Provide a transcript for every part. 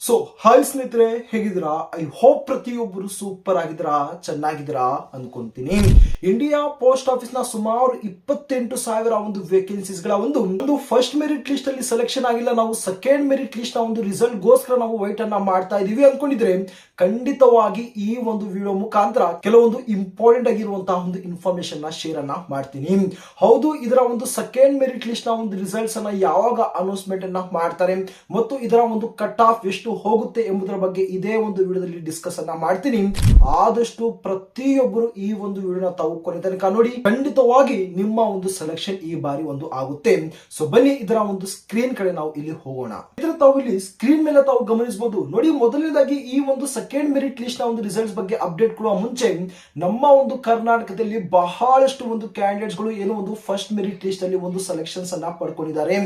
So hi ಸ್ನೇಹಿತರೆ, ಹೇಗಿದ್ದೀರಾ? I hope ಪ್ರತಿಯೊಬ್ಬರು ಸೂಪರ್ ಆಗಿದ್ದೀರಾ, ಚೆನ್ನಾಗಿದ್ದೀರಾ ಅನ್ಕೊಂತೀನಿ. ಇಂಡಿಯಾ ಪೋಸ್ಟ್ ಆಫೀಸ್ ನ ಸುಮಾರು 28,000 ಒಂದು ವೇಕೆನ್ಸೀಸ್ ಗಳ ಒಂದು ಫಸ್ಟ್ ಮೆರಿಟ್ ಲಿಸ್ಟ್ ಅಲ್ಲಿ ಸೆಲೆಕ್ಷನ್ ಆಗಿಲ್ಲ. ನಾವು ಸೆಕೆಂಡ್ ಮೆರಿಟ್ ಲಿಸ್ಟ್ ನ ಒಂದು ರಿಸಲ್ಟ್ ಗೋಸ್ಕರ ನಾವು ವೈಟ್ ಅನ್ನ ಮಾಡ್ತಾ ಇದೀವಿ ಅನ್ಕೊಂಡಿದ್ರೆ ಖಂಡಿತವಾಗಿ ಈ ಒಂದು ವಿಡಿಯೋ ಮುಖಾಂತರ ಕೆಲವೊಂದು ಇಂಪಾರ್ಟೆಂಟ್ ಆಗಿರುವಂತಹ ಒಂದು ಇನ್ಫಾರ್ಮೇಶನ್ ನ ಶೇರ್ ಅನ್ನ ಮಾಡ್ತೀನಿ. ಹೌದು, ಇದರ ಒಂದು ಸೆಕೆಂಡ್ ಮೆರಿಟ್ ಲಿಸ್ಟ್ ನ ಒಂದು ರಿಸಲ್ಟ್ಸ್ ಅನ್ನ ಯಾವಾಗ ಅನೌನ್ಸ್ಮೆಂಟ್ ಅನ್ನ ಮಾಡ್ತಾರೆ ಮತ್ತು ಇದರ ಒಂದು ಕಟ್ ಆಫ್ ಎಷ್ಟು ಹೋಗುತ್ತೆ ಎಂಬುದರ ಬಗ್ಗೆ ಇದೇ ಒಂದು ವಿಡಿಯೋದಲ್ಲಿ ಡಿಸ್ಕಸ್ ಅನ್ನ ಮಾಡ್ತೀನಿ. ಆದಷ್ಟು ಪ್ರತಿಯೊಬ್ಬರು ಈ ಒಂದು ವಿಡಿಯೋನ ತಾವು ಕೊನೆ ತನಕ ನೋಡಿ, ಖಂಡಿತವಾಗಿ ನಿಮ್ಮ ಒಂದು ಸೆಲೆಕ್ಷನ್ ಈ ಬಾರಿ ಒಂದು ಆಗುತ್ತೆ. ಸೊ ಬನ್ನಿ ಇದರ ಒಂದು ಸ್ಕ್ರೀನ್ ಕಡೆ ನಾವು ಇಲ್ಲಿ ಹೋಗೋಣ. ಇದರ ತಾವು ಇಲ್ಲಿ ಸ್ಕ್ರೀನ್ ಮೇಲೆ ತಾವು ಗಮನಿಸಬಹುದು ನೋಡಿ. ಮೊದಲನೇದಾಗಿ ಈ ಒಂದು ಸೆಕೆಂಡ್ ಮೆರಿಟ್ ಲಿಸ್ಟ್ ನ ಒಂದು ರಿಸಲ್ಟ್ಸ್ ಬಗ್ಗೆ ಅಪ್ಡೇಟ್ ಕೊಡುವ ಮುಂಚೆ ನಮ್ಮ ಒಂದು ಕರ್ನಾಟಕದಲ್ಲಿ ಬಹಳಷ್ಟು ಒಂದು ಕ್ಯಾಂಡಿಡೇಟ್ಸ್ ಗಳು ಏನು ಒಂದು ಫಸ್ಟ್ ಮೆರಿಟ್ ಲಿಸ್ಟ್ ಅಲ್ಲಿ ಒಂದು ಸೆಲೆಕ್ಷನ್ಸ್ ಅನ್ನ ಪಡ್ಕೊಂಡಿದ್ದಾರೆ.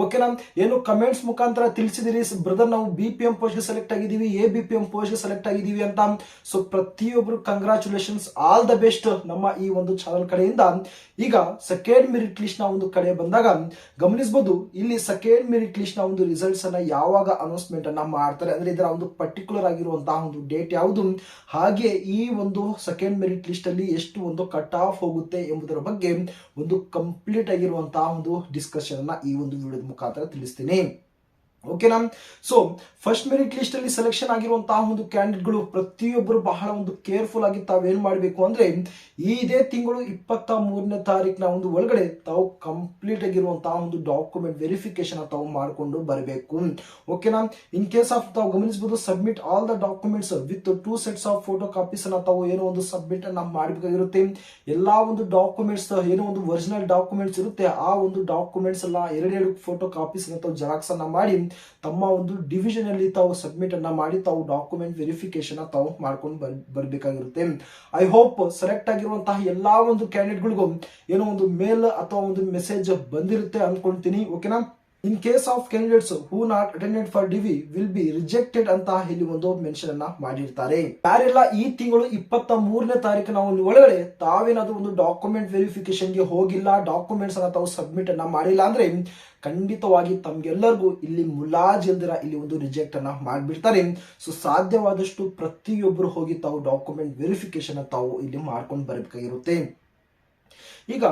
ಓಕೆನಾ? ಏನು ಕಮೆಂಟ್ಸ್ ಮುಖಾಂತರ ತಿಳಿಸಿದಿರಿ, ಬ್ರದರ್ ನಾವು BPM ಪೋಸ್ಟ್ ಗೆ ಸೆಲೆಕ್ಟ್ ಆಗಿದ್ದೀವಿ, ABPM ಪೋಸ್ಟ್ ಗೆ ಸೆಲೆಕ್ಟ್ ಆಗಿದ್ದೀವಿ ಅಂತ. ಸೊ ಪ್ರತಿಯೊಬ್ಬರು ಕಂಗ್ರಾಚುಲೇಷನ್ಸ್, ಆಲ್ ದ ಬೆಸ್ಟ್ ನಮ್ಮ ಈ ಒಂದು ಚಾನಲ್ ಕಡೆಯಿಂದ. ಈಗ ಸೆಕೆಂಡ್ ಮೆರಿಟ್ ಲಿಸ್ಟ್ ನ ಒಂದು ಕಡೆ ಬಂದಾಗ ಗಮನಿಸಬಹುದು, ಇಲ್ಲಿ ಸೆಕೆಂಡ್ ಮೆರಿಟ್ ಲಿಸ್ಟ್ ನ ಒಂದು ರಿಸಲ್ಟ್ಸ್ ಅನ್ನ ಯಾವಾಗ ಅನೌನ್ಸ್ಮೆಂಟ್ ಅನ್ನ ಮಾಡ್ತಾರೆ ಅಂದ್ರೆ ಇದರ ಒಂದು ಪರ್ಟಿಕ್ಯುಲರ್ ಆಗಿರುವಂತಹ ಒಂದು ಡೇಟ್ ಯಾವುದು, ಹಾಗೆ ಈ ಒಂದು ಸೆಕೆಂಡ್ ಮೆರಿಟ್ ಲಿಸ್ಟ್ ಅಲ್ಲಿ ಎಷ್ಟು ಒಂದು ಕಟ್ ಆಫ್ ಹೋಗುತ್ತೆ ಎಂಬುದರ ಬಗ್ಗೆ ಒಂದು ಕಂಪ್ಲೀಟ್ ಆಗಿರುವಂತಹ ಒಂದು ಡಿಸ್ಕಷನ್ ಅನ್ನ ಈ ಒಂದು ವಿಡಿಯೋದ ಮುಖಾಂತರ ತಿಳಿಸ್ತೀನಿ. ಓಕೆನಾ? ಸೊ ಫಸ್ಟ್ ಮೆರಿಟ್ ಲಿಸ್ಟ್ ಅಲ್ಲಿ ಸೆಲೆಕ್ಷನ್ ಆಗಿರುವಂತಹ ಒಂದು ಕ್ಯಾಂಡಿಡೇಟ್ಗಳು ಪ್ರತಿಯೊಬ್ಬರು ಬಹಳ ಒಂದು ಕೇರ್ಫುಲ್ ಆಗಿ ತಾವೇನ್ ಮಾಡಬೇಕು ಅಂದ್ರೆ ಇದೇ ತಿಂಗಳು 23ನೇ ತಾರೀಕಿನ ಒಂದು ಒಳಗಡೆ ತಾವು ಕಂಪ್ಲೀಟ್ ಆಗಿರುವಂತಹ ಒಂದು ಡಾಕ್ಯುಮೆಂಟ್ ವೆರಿಫಿಕೇಶನ್ ತಾವು ಮಾಡಿಕೊಂಡು ಬರಬೇಕು. ಓಕೆನಾ? ಇನ್ ಕೇಸ್ ಆಫ್ ತಾವು ಗಮನಿಸಬಹುದು, submit all the documents with 2 sets of photo copies ಅನ್ನ ತಾವು ಏನೋ ಒಂದು ಸಬ್ಮಿಟ್ ಅನ್ನ ಮಾಡಬೇಕಾಗಿರುತ್ತೆ. ಎಲ್ಲಾ ಒಂದು ಡಾಕ್ಯುಮೆಂಟ್ಸ್ ಏನೋ ಒಂದು ಒರಿಜಿನಲ್ ಡಾಕ್ಯುಮೆಂಟ್ಸ್ ಇರುತ್ತೆ, ಆ ಒಂದು ಡಾಕ್ಯುಮೆಂಟ್ಸ್ ಎಲ್ಲ ಎರಡೆರಡು ಫೋಟೋ ಕಾಪೀಸ್ ತಾವು ಜೆರಾಕ್ಸ್ ಅನ್ನ ಮಾಡಿ ತಮ್ಮ ಒಂದು ಡಿವಿಷನ್ ಅಲ್ಲಿ ತಾವು ಸಬ್ಮಿಟ್ ಅನ್ನ ಮಾಡಿ ತಾವು ಡಾಕ್ಯುಮೆಂಟ್ ವೆರಿಫಿಕೇಶನ್ ತಾವು ಮಾಡ್ಕೊಂಡು ಬರಬೇಕಾಗಿರುತ್ತೆ. ಐ ಹೋಪ್ ಸೆಲೆಕ್ಟ್ ಆಗಿರುವಂತಹ ಎಲ್ಲಾ ಒಂದು ಕ್ಯಾಂಡಿಡೇಟ್ಗಳಿಗೂ ಏನೋ ಒಂದು ಮೇಲ್ ಅಥವಾ ಒಂದು ಮೆಸೇಜ್ ಬಂದಿರುತ್ತೆ ಅನ್ಕೊಂತೀನಿ. ಓಕೆನಾ? In case of candidates who not attended for DV will be rejected ಅಂತ ಇಲ್ಲಿ ಒಂದು ಮೆನ್ಷನ್ ಅನ್ನ ಮಾಡಿರ್ತಾರೆ. ಯಾರೆಲ್ಲ ಈ ತಿಂಗಳು 23ನೇ ತಾರೀಕಿನ ಒಳಗಡೆ ತಾವೇನಾದ್ರೂ ಒಂದು ಡಾಕ್ಯುಮೆಂಟ್ ವೆರಿಫಿಕೇಶನ್ ಗೆ ಹೋಗಿಲ್ಲ, ಡಾಕ್ಯುಮೆಂಟ್ಸ್ ಅನ್ನ ತಾವು ಸಬ್ಮಿಟ್ ಅನ್ನ ಮಾಡಿಲ್ಲ ಅಂದ್ರೆ ಖಂಡಿತವಾಗಿ ತಮ್ಗೆಲ್ಲರಿಗೂ ಇಲ್ಲಿ ಮುಲಾಜಿಲ್ದಿರ ಇಲ್ಲಿ ಒಂದು ರಿಜೆಕ್ಟ್ ಅನ್ನ ಮಾಡಿಬಿಡ್ತಾರೆ. ಸೊ ಸಾಧ್ಯವಾದಷ್ಟು ಪ್ರತಿಯೊಬ್ಬರು ಹೋಗಿ ತಾವು ಡಾಕ್ಯುಮೆಂಟ್ ವೆರಿಫಿಕೇಶನ್ ತಾವು ಇಲ್ಲಿ ಮಾಡ್ಕೊಂಡು ಬರಬೇಕಾಗಿರುತ್ತೆ. ಈಗ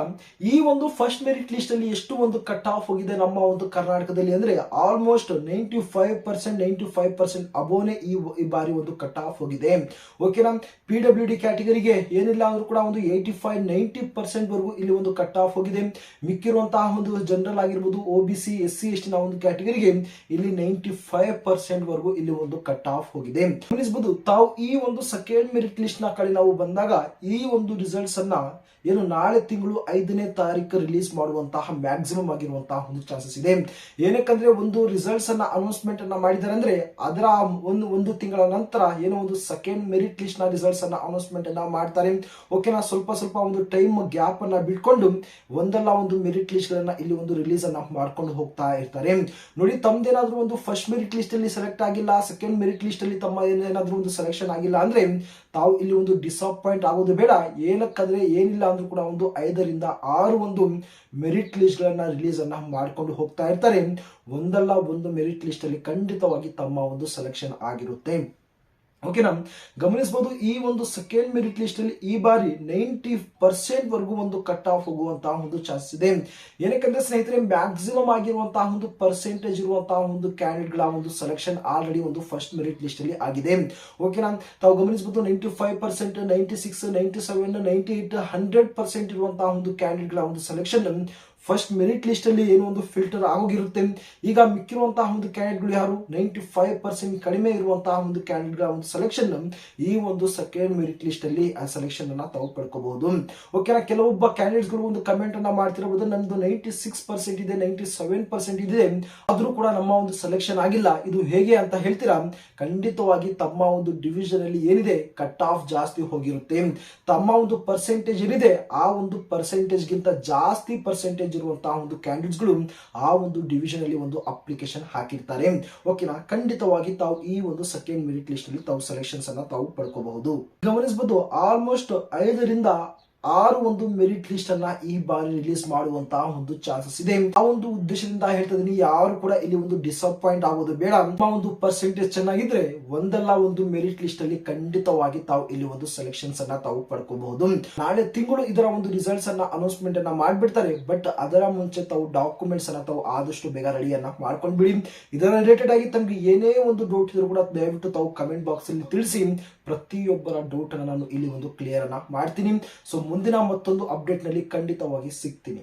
ಈ ಒಂದು ಫಸ್ಟ್ ಮೆರಿಟ್ ಲಿಸ್ಟ್ ಅಲ್ಲಿ ಎಷ್ಟು ಒಂದು ಕಟ್ ಆಫ್ ಹೋಗಿದೆ ನಮ್ಮ ಒಂದು ಕರ್ನಾಟಕದಲ್ಲಿ ಅಂದ್ರೆ ಆಲ್ಮೋಸ್ಟ್ 95% ಅಬೋನೆ ಈ ಬಾರಿ ಒಂದು ಕಟ್ ಆಫ್ ಹೋಗಿದೆ. ಓಕೆನಾ? PWD ಕ್ಯಾಟಗರಿಗೆ ಏನಿಲ್ಲ ಅಂದ್ರೂ ಕೂಡ ಒಂದು 85-90% ವರೆಗೂ ಇಲ್ಲಿ ಒಂದು ಕಟ್ ಆಫ್ ಹೋಗಿದೆ. ಮಿಕ್ಕಿರುವಂತಹ ಒಂದು ಜನರಲ್ ಆಗಿರ್ಬೋದು, OBC SC ST ನ ಒಂದು ಕ್ಯಾಟಗರಿಗೆ ಇಲ್ಲಿ 95% ವರೆಗೂ ಇಲ್ಲಿ ಒಂದು ಕಟ್ ಆಫ್ ಹೋಗಿದೆ. ಗಮನಿಸಬಹುದು ತಾವು ಈ ಒಂದು ಸೆಕೆಂಡ್ ಮೆರಿಟ್ ಲಿಸ್ಟ್ ನ ಕಡೆ ನಾವು ಬಂದಾಗ ಈ ಒಂದು ರಿಸಲ್ಟ್ಸ್ ಅನ್ನ ಏನು ನಾಳೆ ತಿಂಗಳು 5ನೇ ತಾರೀಕು ರಿಲೀಸ್ ಮಾಡುವಂತಹ ಮ್ಯಾಕ್ಸಿಮಮ್ ಆಗಿರುವಂತಹ ಒಂದು ಚಾನ್ಸಸ್ ಇದೆ. ಏನಕ್ಕಂದ್ರೆ ಒಂದು ರಿಸಲ್ಟ್ಸ್ ಅನ್ನ ಅನೌನ್ಸ್ಮೆಂಟ್ ಅನ್ನ ಮಾಡಿದ್ದಾರೆ ಅಂದ್ರೆ ಅದರ ಒಂದು ತಿಂಗಳ ನಂತರ ಏನೋ ಒಂದು ಸೆಕೆಂಡ್ ಮೆರಿಟ್ ಲಿಸ್ಟ್ ನ ರಿಸಲ್ಟ್ಸ್ ಅನ್ನ ಅನೌನ್ಸ್ಮೆಂಟ್ ಅನ್ನ ಮಾಡ್ತಾರೆ. ಓಕೆನಾ? ಸ್ವಲ್ಪ ಒಂದು ಟೈಮ್ ಗ್ಯಾಪ್ ಅನ್ನ ಬಿಟ್ಕೊಂಡು ಒಂದಲ್ಲ ಒಂದು ಮೆರಿಟ್ ಲಿಸ್ಟ್ ಗಳನ್ನ ಇಲ್ಲಿ ಒಂದು ರಿಲೀಸ್ ಅನ್ನ ಮಾಡ್ಕೊಂಡು ಹೋಗ್ತಾ ಇರ್ತಾರೆ. ನೋಡಿ, ತಮ್ದೇನಾದ್ರೂ ಒಂದು ಫಸ್ಟ್ ಮೆರಿಟ್ ಲಿಸ್ಟ್ ಅಲ್ಲಿ ಸೆಲೆಕ್ಟ್ ಆಗಿಲ್ಲ, ಸೆಕೆಂಡ್ ಮೆರಿಟ್ ಲಿಸ್ಟ್ ಅಲ್ಲಿ ತಮ್ಮ ಏನಾದ್ರೂ ಒಂದು ಸೆಲೆಕ್ಷನ್ ಆಗಿಲ್ಲ ಅಂದ್ರೆ ತಾವು ಇಲ್ಲಿ ಒಂದು ಡಿಸಪಾಯಿಂಟ್ ಆಗೋದು ಬೇಡ. ಏನಕ್ಕಂದ್ರೆ ಏನಿಲ್ಲ ಅಂದ್ರೂ ಕೂಡ ಒಂದು 5ರಿಂದ 6 ಒಂದು ಮೆರಿಟ್ ಲಿಸ್ಟ್ ಗಳನ್ನ ರಿಲೀಸ್ ಅನ್ನ ಮಾಡ್ಕೊಂಡು ಹೋಗ್ತಾ ಇರ್ತಾರೆ. ಒಂದಲ್ಲ ಒಂದು ಮೆರಿಟ್ ಲಿಸ್ಟ್ ಅಲ್ಲಿ ಖಂಡಿತವಾಗಿ ತಮ್ಮ ಒಂದು ಸೆಲೆಕ್ಷನ್ ಆಗಿರುತ್ತೆ. ಓಕೆನಾ? ಗಮನಿಸಬಹುದು ಈ ಒಂದು ಸೆಕೆಂಡ್ ಮೆರಿಟ್ ಲಿಸ್ಟ್ ಅಲ್ಲಿ ಈ ಬಾರಿ 90% ವರೆಗೂ ಒಂದು ಕಟ್ ಆಫ್ ಹೋಗುವಂತಹ ಒಂದು ಚಾನ್ಸ್ ಇದೆ. ಏನಕ್ಕಂದ್ರೆ ಸ್ನೇಹಿತರೆ, ಮ್ಯಾಕ್ಸಿಮಮ್ ಆಗಿರುವಂತಹ ಒಂದು ಪರ್ಸೆಂಟೇಜ್ ಇರುವಂತಹ ಒಂದು ಕ್ಯಾಂಡಿಡೇಟ್ ಗಳ ಒಂದು ಸೆಲೆಕ್ಷನ್ ಆಲ್ರೆಡಿ ಒಂದು ಫಸ್ಟ್ ಮೆರಿಟ್ ಲಿಸ್ಟ್ ಅಲ್ಲಿ ಆಗಿದೆ. ಓಕೆನಾ? ತಾವು ಗಮನಿಸಬಹುದು 95%, 96%, 97%, 98%, 100% ಇರುವಂತಹ ಒಂದು ಕ್ಯಾಂಡಿಡೇಟ್ ಗಳ ಒಂದು ಸೆಲೆಕ್ಷನ್ ಫಸ್ಟ್ ಮೆರಿಟ್ ಲಿಸ್ಟ್ ಅಲ್ಲಿ ಏನೋ ಒಂದು ಫಿಲ್ಟರ್ ಆಗೋಗಿರುತ್ತೆ. ಈಗ ಮಿಕ್ಕಿರುವಂತಹ ಒಂದು ಕ್ಯಾಂಡಿಡೇಟ್ಗಳು ಯಾರು 95% ಕಡಿಮೆ ಇರುವಂತಹ ಒಂದು ಕ್ಯಾಂಡಿಡೇಟ್ ಗಳ ಒಂದು ಸೆಲೆಕ್ಷನ್ ಈ ಒಂದು ಸೆಕೆಂಡ್ ಮೆರಿಟ್ ಲಿಸ್ಟ್ ಅಲ್ಲಿ ಆ ಸೆಲೆಕ್ಷನ್ ಅನ್ನ ತಾವು ಪಡ್ಕೋಬಹುದು. ಓಕೆನಾ? ಕೆಲವೊಬ್ಬ ಕ್ಯಾಂಡಿಡೇಟ್ಸ್ ಗಳು ಒಂದು ಕಮೆಂಟ್ ಅನ್ನ ಮಾಡ್ತಿರಬಹುದು, ನಮ್ದು 96% ಇದೆ, 97% ಇದೆ, ಆದ್ರೂ ಕೂಡ ನಮ್ಮ ಒಂದು ಸೆಲೆಕ್ಷನ್ ಆಗಿಲ್ಲ, ಇದು ಹೇಗೆ ಅಂತ ಹೇಳ್ತೀರಾ? ಖಂಡಿತವಾಗಿ ತಮ್ಮ ಒಂದು ಡಿವಿಷನ್ ಅಲ್ಲಿ ಏನಿದೆ ಕಟ್ ಆಫ್ ಜಾಸ್ತಿ ಹೋಗಿರುತ್ತೆ. ತಮ್ಮ ಒಂದು ಪರ್ಸೆಂಟೇಜ್ ಏನಿದೆ ಆ ಒಂದು ಪರ್ಸೆಂಟೇಜ್ ಗಿಂತ ಜಾಸ್ತಿ ಪರ್ಸೆಂಟೇಜ್ ಇರುವಂತಹ ಒಂದು ಕ್ಯಾಂಡಿಡೇಟ್ಸ್ ಗಳು ಆ ಒಂದು ಡಿವಿಷನ್ ಅಲ್ಲಿ ಒಂದು ಅಪ್ಲಿಕೇಶನ್ ಹಾಕಿರ್ತಾರೆ. ಓಕೆನಾ? ಖಂಡಿತವಾಗಿ ತಾವು ಈ ಒಂದು ಸೆಕೆಂಡ್ ಮೆರಿಟ್ ಲಿಸ್ಟ್ ಅಲ್ಲಿ ತಾವು ಸೆಲೆಕ್ಷನ್ಸ್ ಅನ್ನ ತಾವು ಪಡ್ಕೋಬಹುದು. ಗಮನಿಸಬಹುದು ಆಲ್ಮೋಸ್ಟ್ 5ರಿಂದ 6 ಒಂದು ಮೆರಿಟ್ ಲಿಸ್ಟ್ ಅನ್ನ ಈ ಬಾರಿ ರಿಲೀಸ್ ಮಾಡುವಂತಹ ಒಂದು ಚಾನ್ಸಸ್ ಇದೆ. ಆ ಒಂದು ಉದ್ದೇಶದಿಂದ ಹೇಳ್ತಾ ಇದೀನಿ, ಯಾರು ಕೂಡ ಇಲ್ಲಿ ಒಂದು ಡಿಸಪಾಯಿಂಟ್ ಆಗೋದು ಬೇಡ. ನಿಮ್ಮ ಒಂದು ಪರ್ಸೆಂಟೇಜ್ ಚೆನ್ನಾಗಿದ್ರೆ ಒಂದಲ್ಲ ಒಂದು ಮೆರಿಟ್ ಲಿಸ್ಟ್ ಅಲ್ಲಿ ಖಂಡಿತವಾಗಿ ತಾವು ಇಲ್ಲಿ ಒಂದು ಸೆಲೆಕ್ಷನ್ಸ್ ಅನ್ನ ತಾವು ಪಡ್ಕೋಬಹುದು. ನಾಳೆ ತಿಂಗಳು ಇದರ ಒಂದು ರಿಸಲ್ಟ್ಸ್ ಅನ್ನ ಅನೌನ್ಸ್ಮೆಂಟ್ ಅನ್ನ ಮಾಡ್ಬಿಡ್ತಾರೆ. ಬಟ್ ಅದರ ಮುಂಚೆ ತಾವು ಡಾಕ್ಯುಮೆಂಟ್ಸ್ ಅನ್ನ ತಾವು ಆದಷ್ಟು ಬೇಗ ರೆಡಿಯನ್ನ ಮಾಡ್ಕೊಂಡ್ಬಿಡಿ. ಇದರ ರಿಲೇಟೆಡ್ ಆಗಿ ತಮ್ಗೆ ಏನೇ ಒಂದು ಡೌಟ್ ಇದ್ರು ಕೂಡ ದಯವಿಟ್ಟು ತಾವು ಕಮೆಂಟ್ ಬಾಕ್ಸ್ ಅಲ್ಲಿ ತಿಳಿಸಿ. ಪ್ರತಿಯೊಬ್ಬರ ಡೌಟ್ ಅನ್ನ ನಾನು ಇಲ್ಲಿ ಒಂದು ಕ್ಲಿಯರ್ ಅನ್ನ ಮಾಡ್ತೀನಿ. ಸೊ ಮುಂದಿನ ಮತ್ತೊಂದು ಅಪ್ಡೇಟ್ ನಲ್ಲಿ ಖಂಡಿತವಾಗಿ ಸಿಗ್ತೀನಿ.